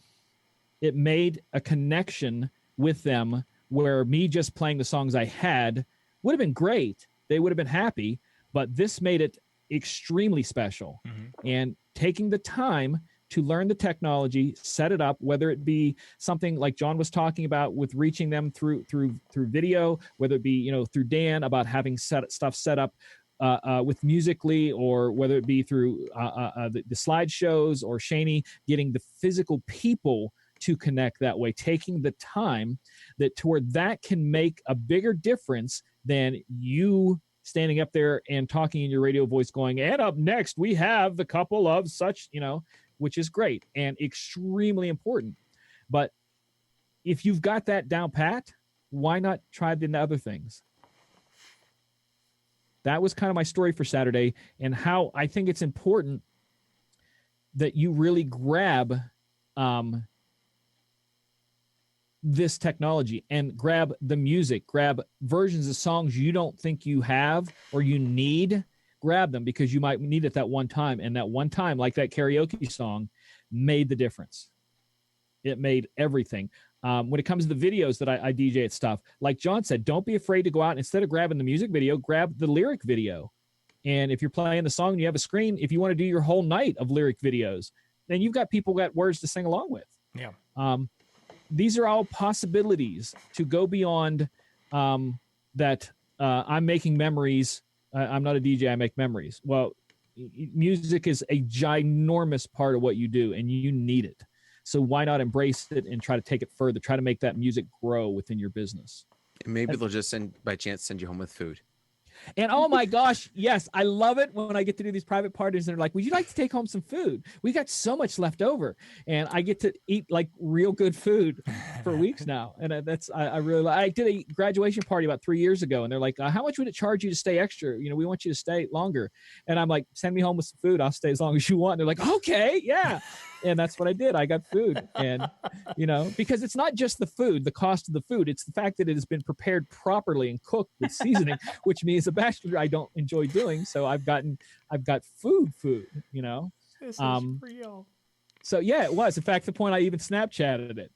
It made a connection with them where me just playing the songs I had would have been great. They would have been happy, but this made it extremely special. Mm-hmm. And taking the time to learn the technology, set it up, whether it be something like John was talking about with reaching them through video, whether it be, through Dan about having stuff set up with Musical.ly, or whether it be through the slideshows, or Shaney getting the physical people to connect that way, taking the time that can make a bigger difference than you standing up there and talking in your radio voice going, and up next we have the couple of such, which is great and extremely important. But if you've got that down pat, why not try the other things? That was kind of my story for Saturday, and how I think it's important that you really grab this technology and grab the music, grab versions of songs you don't think you have or you need. Grab them because you might need it that one time, and that one time, like that karaoke song, made the difference. It made everything. When it comes to the videos that I DJ at stuff, like John said, don't be afraid to go out and instead of grabbing the music video, grab the lyric video. And if you're playing the song and you have a screen, if you want to do your whole night of lyric videos, then you've got people got words to sing along with. Yeah. These are all possibilities to go beyond that. I'm making memories. I'm not a DJ. I make memories. Well, music is a ginormous part of what you do, and you need it. So why not embrace it and try to take it further? Try to make that music grow within your business. And maybe they'll just by chance send you home with food. And oh my gosh, yes, I love it when I get to do these private parties and they're like, would you like to take home some food? We got so much left over. And I get to eat like real good food for weeks now. And I really, I did a graduation party about 3 years ago, and they're like, how much would it charge you to stay extra? We want you to stay longer. And I'm like, send me home with some food. I'll stay as long as you want. And they're like, okay, yeah. And that's what I did. I got food. And, because it's not just the food, the cost of the food. It's the fact that it has been prepared properly and cooked with seasoning, which means a bachelor I don't enjoy doing. So I've got food, This is real. So yeah, it was. In fact, the point I even Snapchatted it.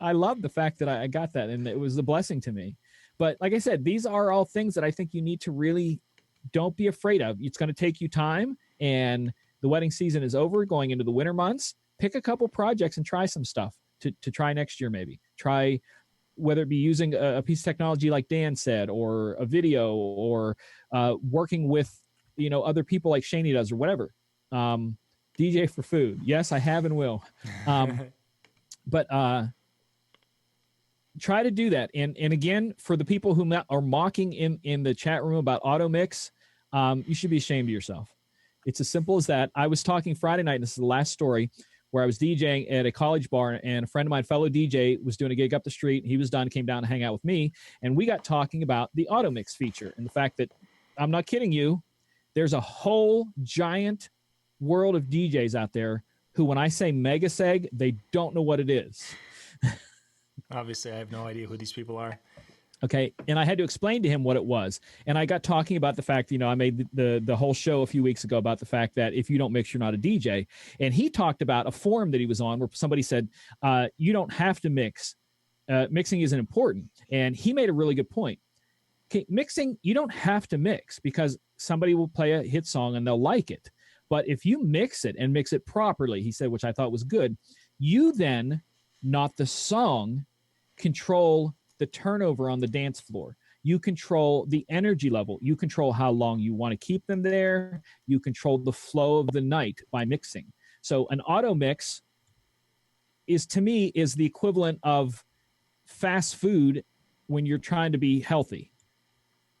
I loved the fact that I got that, and it was a blessing to me. But like I said, these are all things that I think you need to really don't be afraid of. It's going to take you time, and the wedding season is over, going into the winter months. Pick a couple projects and try some stuff to try next year. Maybe try whether it be using a piece of technology like Dan said, or a video, or working with other people like Shani does, or whatever. DJ for food. Yes, I have and will. But try to do that. And again, for the people who are mocking in the chat room about auto mix, you should be ashamed of yourself. It's as simple as that. I was talking Friday night, and this is the last story, where I was DJing at a college bar, and a friend of mine, fellow DJ, was doing a gig up the street. He was done, came down to hang out with me, and we got talking about the auto mix feature and the fact that, I'm not kidding you, there's a whole giant world of DJs out there who, when I say mega seg, they don't know what it is. Obviously, I have no idea who these people are. Okay. And I had to explain to him what it was. And I got talking about the fact, I made the whole show a few weeks ago about the fact that if you don't mix, you're not a DJ. And he talked about a forum that he was on where somebody said, you don't have to mix. Mixing isn't important. And he made a really good point. Okay, mixing, you don't have to mix, because somebody will play a hit song and they'll like it. But if you mix it and mix it properly, he said, which I thought was good, you then, not the song, control the turnover on the dance floor. You control the energy level. You control how long you want to keep them there. You control the flow of the night by mixing. So an auto mix is, to me, is the equivalent of fast food when you're trying to be healthy.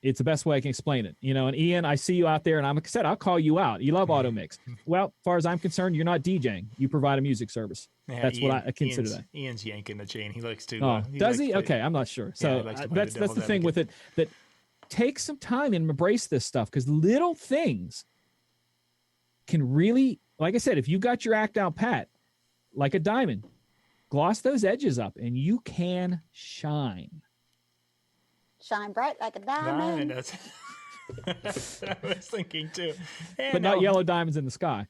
It's the best way I can explain it. And Ian, I see you out there, and I'm excited. I'll call you out. You love auto mix. Well, as far as I'm concerned, you're not DJing. You provide a music service. Yeah, that's what I consider that. Ian's yanking the chain. He likes to. Oh, does he? Okay, I'm not sure. So that's the thing with it. That take some time and embrace this stuff, because little things can really, like I said, if you got your act out pat, like a diamond, gloss those edges up, and you can shine. Shine bright like a diamond. That's what I was thinking too. But not yellow diamonds in the sky.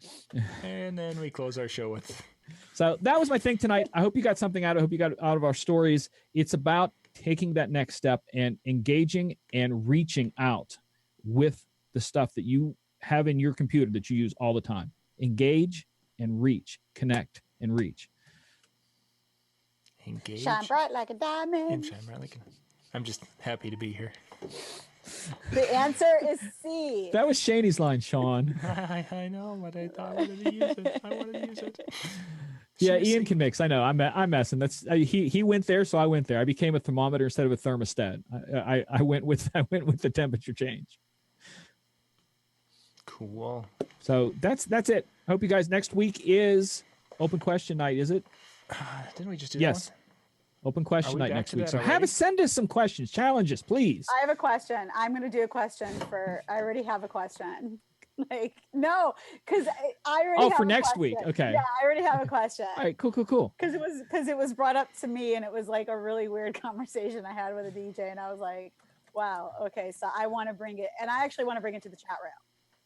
And then we close our show with. So that was my thing tonight. I hope you got something out. I hope you got out of our stories. It's about taking that next step and engaging and reaching out with the stuff that you have in your computer that you use all the time. Engage and reach, connect and reach. Engage. Shine bright like a diamond. And shine bright like a... I'm just happy to be here. The answer is C. That was Shani's line, Sean. I know, but I thought I wanted to use it. I wanted to use it. Yeah, Ian can mix. I know. I'm messing. That's he went there, so I went there. I became a thermometer instead of a thermostat. I went with the temperature change. Cool. So that's it. Hope you guys. Next week is open question night. Is it? Didn't we just do yes. that one? Open question night next week. So already? send us some questions, challenges, please. I have a question. I'm going to do a question I already have a question. No, because I already have for a next question. week. Okay. Yeah, I already have a question. All right, cool. Because it was brought up to me, and it was like a really weird conversation I had with a DJ, and I was like, wow, okay, so I want to bring it, and I actually want to bring it to the chat room.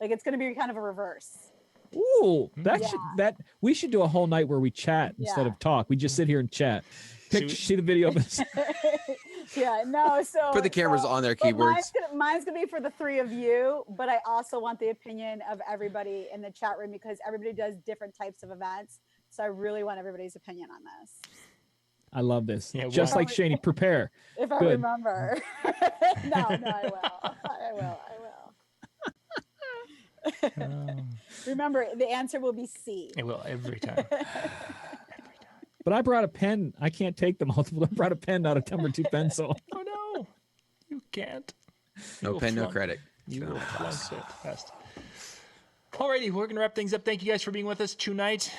Like, it's going to be kind of a reverse. Ooh, we should do a whole night where we chat instead of talk. We just sit here and chat. See the video of this. Yeah, no. So put the cameras on their keyboards. Mine's gonna be for the three of you, but I also want the opinion of everybody in the chat room, because everybody does different types of events. So I really want everybody's opinion on this. I love this. Yeah, just like Shani, prepare. If I remember. No, I will. Remember, the answer will be C. It will every time. But I brought a pen. I can't take the multiple. I brought a pen, not a number 2 pencil. Oh no, you can't. No pen, no credit. You will flunk it fast. Alrighty, we're gonna wrap things up. Thank you guys for being with us tonight.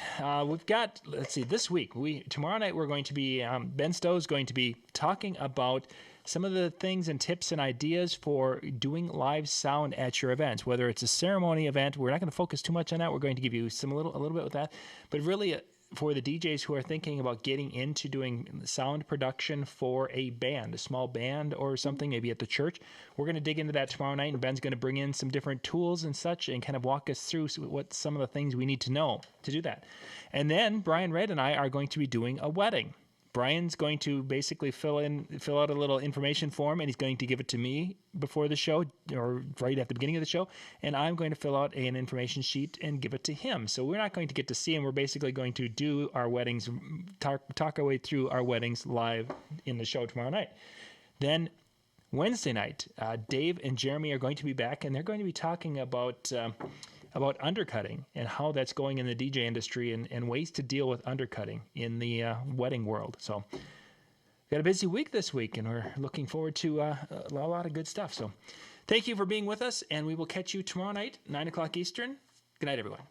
We've got, let's see, this week, tomorrow night we're going to be, Ben Stowe's going to be talking about some of the things and tips and ideas for doing live sound at your events, whether it's a ceremony event. We're not going to focus too much on that. We're going to give you a little bit with that, but really for the DJs who are thinking about getting into doing sound production for a band, a small band or something, maybe at the church. We're going to dig into that tomorrow night, and Ben's going to bring in some different tools and such and kind of walk us through what some of the things we need to know to do that. And then Brian Red and I are going to be doing a wedding. Brian's going to basically fill out a little information form, and he's going to give it to me before the show or right at the beginning of the show, and I'm going to fill out an information sheet and give it to him. So we're not going to get to see him. We're basically going to do our weddings, talk our way through our weddings live in the show tomorrow night. Then Wednesday night, Dave and Jeremy are going to be back, and they're going to be talking about undercutting and how that's going in the DJ industry and ways to deal with undercutting in the wedding world. So we've got a busy week this week, and we're looking forward to a lot of good stuff. So thank you for being with us, and we will catch you tomorrow night, 9 o'clock Eastern. Good night, everyone.